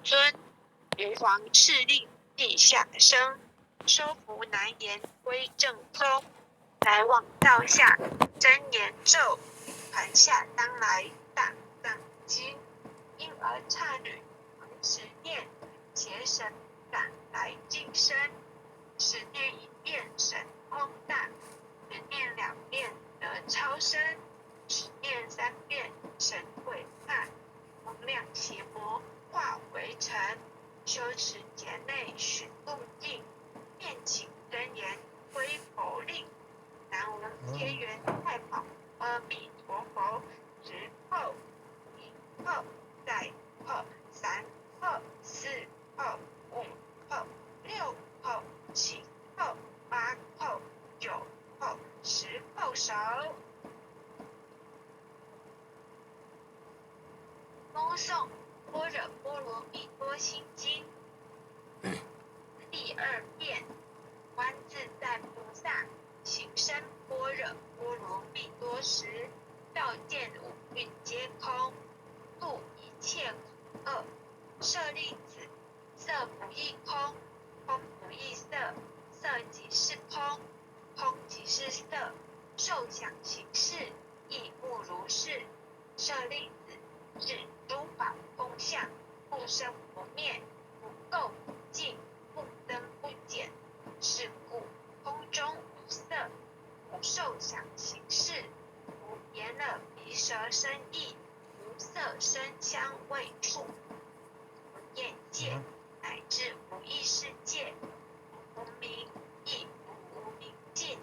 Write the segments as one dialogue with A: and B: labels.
A: 尊，玉皇敕令地下生，收服南延归正宗。来往道下真言咒，传下当来大藏经。因而刹女恒持念，邪神赶来近身。十念一变神通大，十念两变得超生，十念三变神会怕。洪亮邪魔化为尘，修持劫内寻路径，遍请真言归佛令。南无天元太保阿弥陀佛，十后一后再后三后四后五后六后七后八后九后10后手。恭诵般若波罗蜜多心经第二遍，观自在菩萨行深般若波罗蜜多时，照见五蕴皆空，度一切苦厄。舍利子，色不异空，空不异色，色即是空，空即是色，受想行识亦复如是。舍利子，是诸法空相，不生不灭，不垢不净，不增不减。是故空中无色，无受想行识，无眼耳鼻舌身意，无色声香味触，无眼界，乃至无意识界，无明亦无明尽，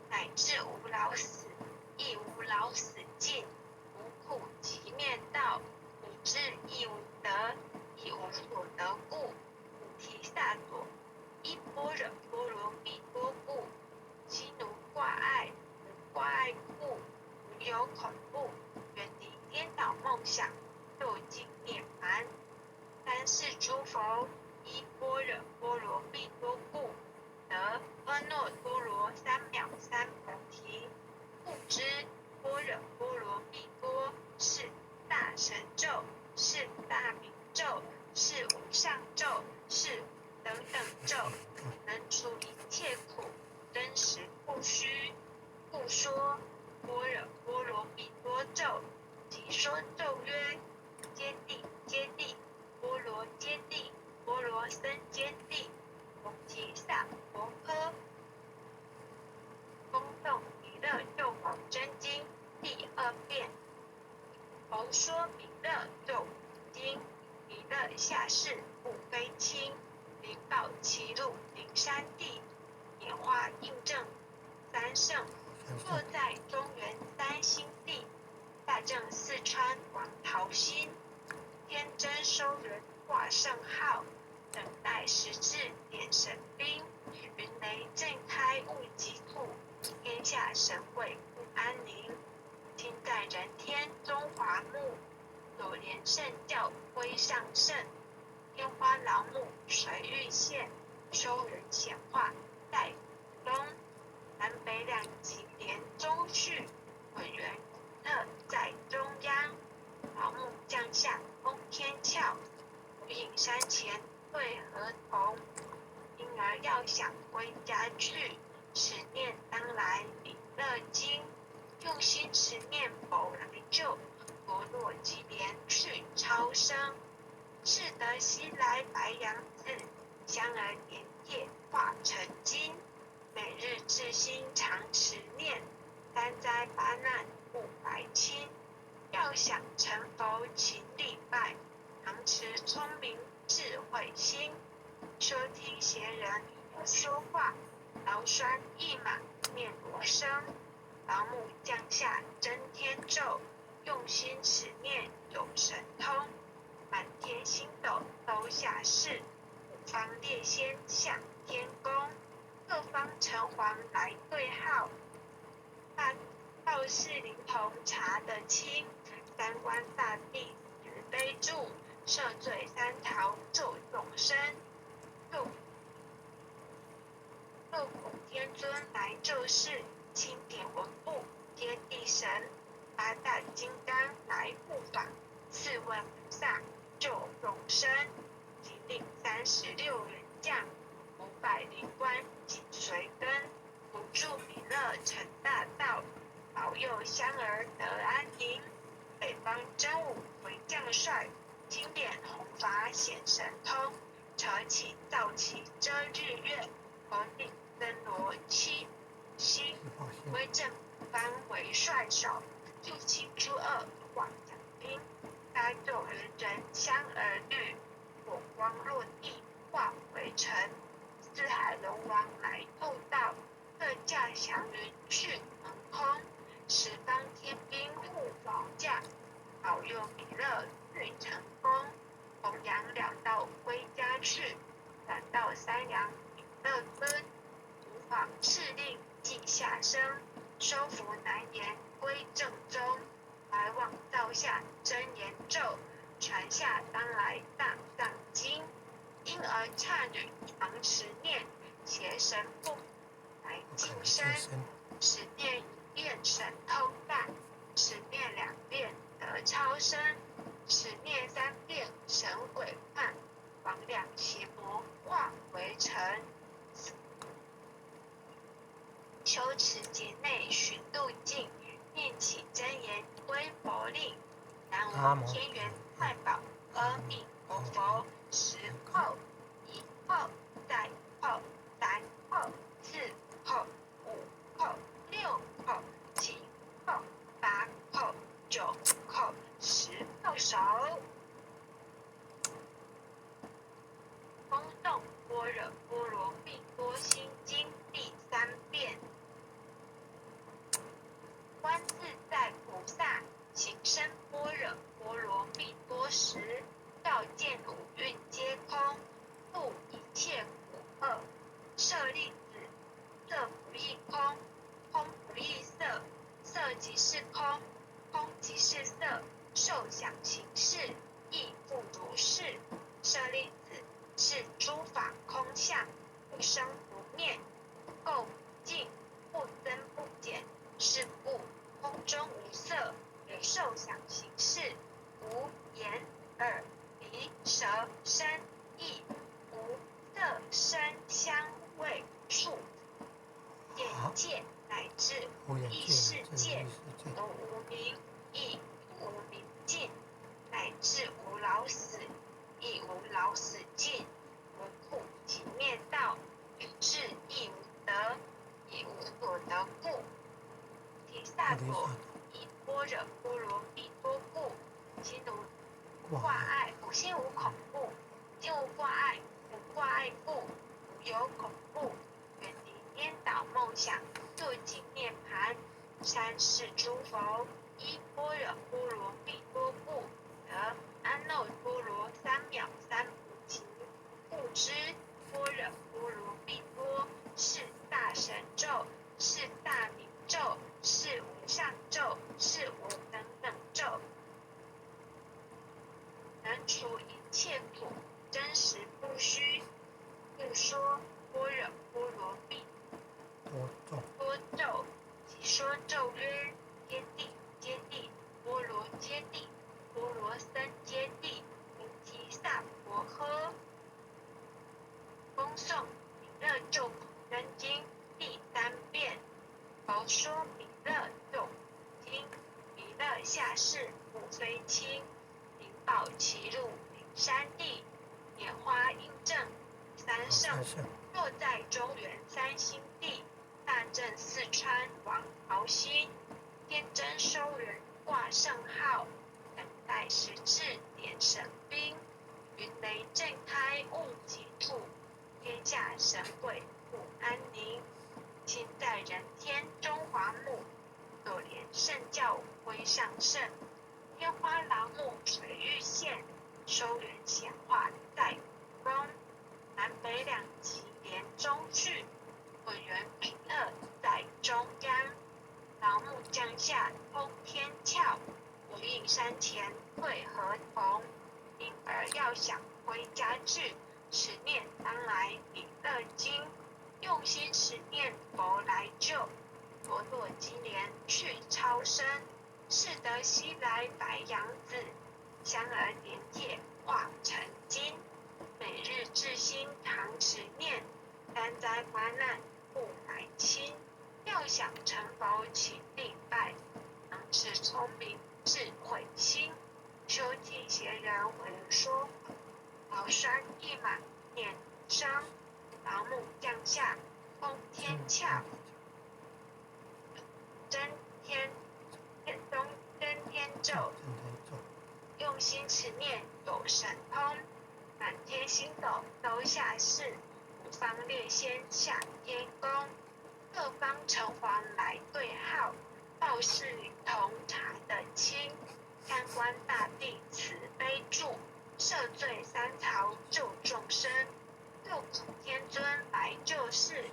A: 乃至无老死亦无老死尽。无苦集灭道，无智亦无得，亦无所得故，菩提萨埵依般若波罗蜜多故，悉奴挂碍，无挂碍故，无有恐怖，远离颠倒梦想，究竟涅槃。三世诸佛依般若波罗蜜多故，得阿耨多罗三藐三菩提。故知般若波罗蜜多是大神咒，是大明咒，是无上咒，是等等咒，能除一切苦，真实不虚。故说般若波罗蜜多咒，即说咒曰：揭谛揭谛，波罗揭谛，波罗僧揭谛，菩提萨婆诃。恭诵弥勒救苦真经第二遍。佛说弥勒救苦经，弥勒下世不非轻，灵宝齐入灵山地，拈花印证三圣，坐在中原三星地，大正四川王桃心，天真收人挂圣号，等待时至点神兵，云雷震开物极土，天下神鬼不安宁。清代人天中华木，有莲圣教徽上圣，天花老母水玉县，收人显化在东，南北两极连中续，浑圆古特在中央。老母降下通天窍，无影山前对河童，因而要想回家去，持念当来弥勒经。用心持念佛来救，佛若即莲去超生。是得西来白杨子，香儿莲叶化成金。每日至心常持念，三灾八难不白亲。要想成佛勤礼拜，常持聪明智慧心。收听邪人说话，劳酸一马面如生。老母降下真天咒，用心持念有神通。满天星斗都下世，五方列仙向天宫。各方城隍来对号，报事灵童查得清。三官大帝慈悲助，赦罪三逃救众生。救苦天尊来救世，钦点文部天地神，八大金刚来护法，四位菩萨救众生，仅领36员将，500灵官紧随跟，辅助弥勒成大道，保佑香儿得安宁。北方真武为将帅，金脸红发显神通，扯起皂旗遮日月，头顶灯罗七星，威震五方为帅首，助其诸恶广奖兵，搭救人人香儿绿，火光落地化为尘。四海龙王来透道，各驾祥云去腾空，十方天兵护保驾，保佑弥勒最成功。弘扬两道归家去，转到三阳弥勒尊。吾皇敕令记下生，收服南延归正宗。来往造下真言咒，传下当来大藏经。因儿刹女常持念，邪神不来净身。持念一遍神通大，持念2遍得超生，持念3遍神鬼幻，魍魉邪魔化为尘。修持劫内寻路径，念起真言归佛令。南无天元太保阿弥陀佛。10后、1后、再后、3后、4后、5后、6后、7后、8后、9后、10后手。恭诵般若波罗蜜多心经第3遍。观自在菩萨行深般若波罗蜜多时，照见五蕴皆空，度一切苦厄。舍利子，色不异空，空不异色，色即是空，空即是色，受想行识亦复如是。舍利子，是诸法空相，不生不灭，不垢不净，不增不减。是故空中无色，与受想行识，无眼、耳、鼻、舌、身、意，无色、声、香、味、触、眼界乃至无意识界，都无明亦无明尽，乃至无老死亦无老死尽，无苦集灭道，与智亦无得，亦无所得故。提萨埵以般若波罗蜜多故，心无挂碍，心无恐怖，心无挂碍，无挂碍故，无有恐怖，远离颠倒梦想，究竟涅槃。三世诸佛依般若波罗蜜多故，得安耨多罗三藐三菩提。故知般若波罗蜜多是大神咒，是大明咒，是无上咒，是无等等咒，能除一切苦，真实不虚。故说般若波罗蜜多咒，即说咒曰：揭谛揭谛，波罗揭谛，波罗僧揭谛，菩提萨婆诃。恭诵弥勒咒苦真经第3遍。佛说弥勒咒苦经，弥勒下世不非轻，灵宝齐入灵山地，拈花应正三圣，若在中原三星地，大正四川王朝西，天真收人挂圣号，等待时至点神兵，云雷震开物极土，天下神鬼不安宁。亲在人天中华母，可怜圣教归上圣，天花老母垂玉线，收人显化在五宫，南北两极连中续，混元弥勒在中央。老母降下通天窍，无应山前会合同。因儿要想回家去，持念当来弥勒经，用心持念佛来救，朵朵金莲去超生，是得西来白羊子，香儿点点化成说，桃山一马念声，老母降下通天窍，真天咒，用心持念有神通，满天星斗都下世，五方列仙下天宫，各方城隍来对号，报事与同查得清，贪官大帝慈悲助，赦罪三曹救众生，六祖天尊来救世，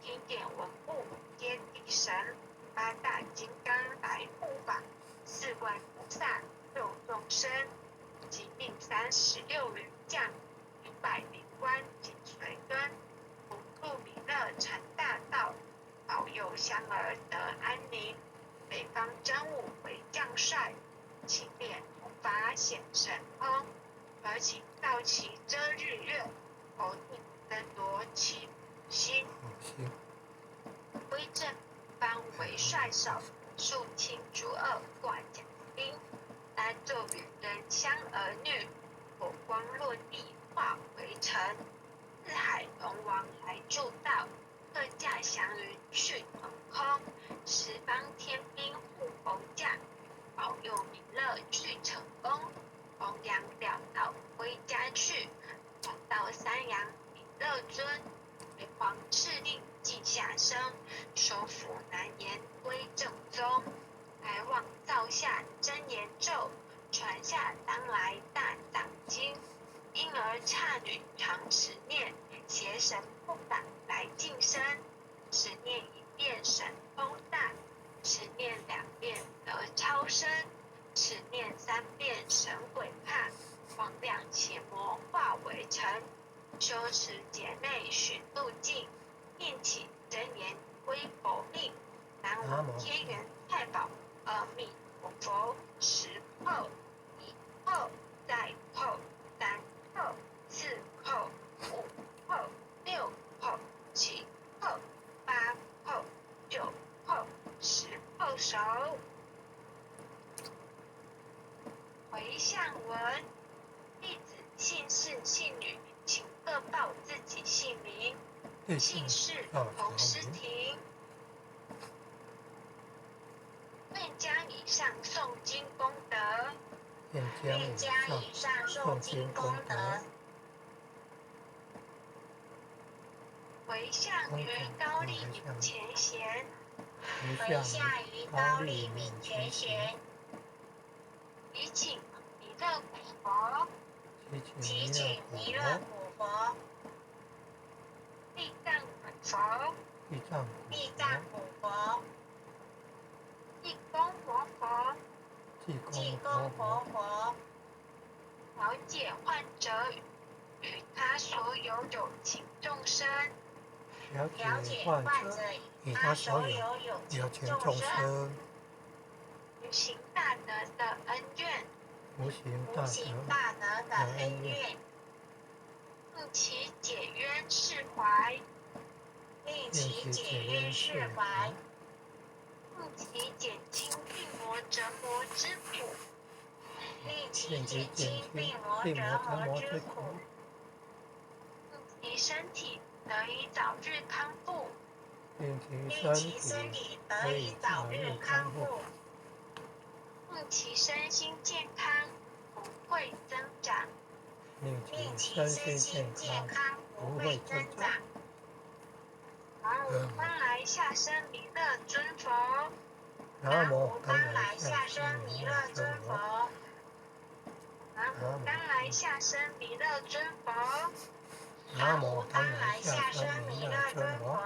A: 经典文物接地神，八大金刚来护法，四观菩萨救众生，即命36员将，100灵官紧随跟，普渡弥勒成大道，保佑香儿得安宁。北方真武为将帅，青脸护法显神通，而请道奇遮日月，头顶灯夺其星。威震方为帅首，肃清诸恶挂甲兵，单奏与人香儿女，火光落地化为尘。四海龙王来助道，各驾祥云去腾空，十方天兵护佛驾，保佑弥勒去成功。弘扬了道归家去，转到三阳弥勒尊，为皇敕令记下生，收服南延归正宗。来往造下真言咒，传下当来大藏经。婴儿刹女常持念，邪神不敢来近身。持念一遍神通大，持念2遍得超生，持念3遍神鬼怕，魍魉邪魔化为尘。修持劫内寻路径，念起真言归佛命。南无天元太保阿弥陀佛，10叩，1叩，再叩，3叩，4叩，5叩，6叩，7叩，8叩，9叩，10叩首。回向文：弟子姓氏姓女，请各报自己姓名。姓氏洪诗婷。愿将以上诵经功德，愿将以上诵经功德，回向于高丽敏前贤，回向于高丽敏前贤，祈请弥勒古佛，祈请弥勒古佛，地藏古佛，地藏古佛，济公活佛，济公活佛，了解患者与他所有有情众生，了解患者与他所有有情众生，无形大德的恩怨，无形大德的恩怨，令其解冤释怀，令其解冤释怀，令其减轻病魔折磨之苦，令其减轻病魔折磨之苦，令其身体得以早日康复，令其身体得以早日康复，令其身心健康不会增长，令其身心健康不会增长。南无当来下生弥勒尊佛，南无当来下生弥勒尊佛，南无当来下生弥勒尊佛，南无当来下生弥勒尊佛，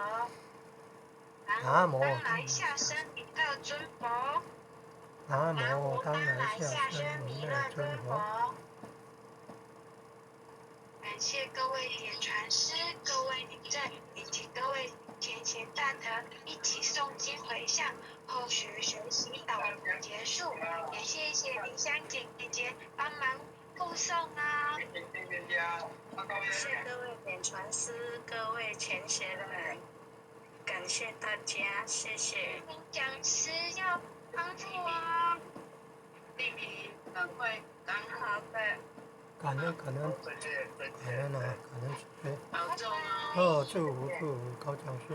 A: 南无当来下生弥勒尊佛，南无当来下生弥勒尊佛。感谢各位点传师、各位领正以及各位前贤大德一起诵经回向，后续学习导读结束，也谢谢林香姐姐帮忙附送啊！
B: 感谢各位点传师、各位前贤们，感谢大家，谢谢。
A: 讲师要康复哦。
B: 弟弟很会很好的
C: 感恩感恩啊，感恩慈悲。
B: 保重
C: 祝福高讲师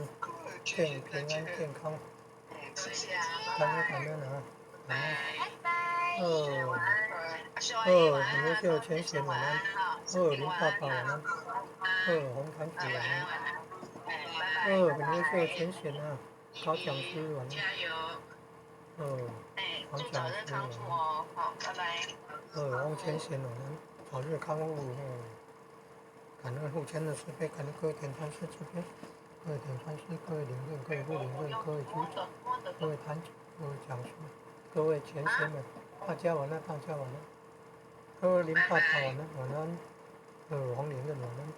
C: 平安健康。
B: 谢谢啊，
C: 感恩啊，感恩。
A: 拜拜。
C: 很优秀，浅显晚安。林爸爸晚安。红团主晚安。很优秀，浅显啊，高讲师晚安。
B: 加油。
C: 高
B: 祝早日
C: 讲师晚
B: 康复
C: 安。
B: 哦，好，拜拜。
C: 翁浅显晚安，早日康复。感恩护签的慈悲，感恩各位点传师慈悲，各位点传师，各位领任，各位不领任，各位局长，各位坛主，各位讲师，各位前贤们，大家晚安，大家晚安。各位林爸爸晚安，晚安。黄连任晚安，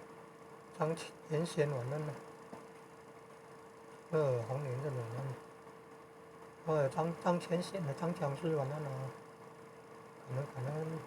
C: 张延贤晚安了。黄连任晚安。张前贤的张讲师晚安了。感恩感恩。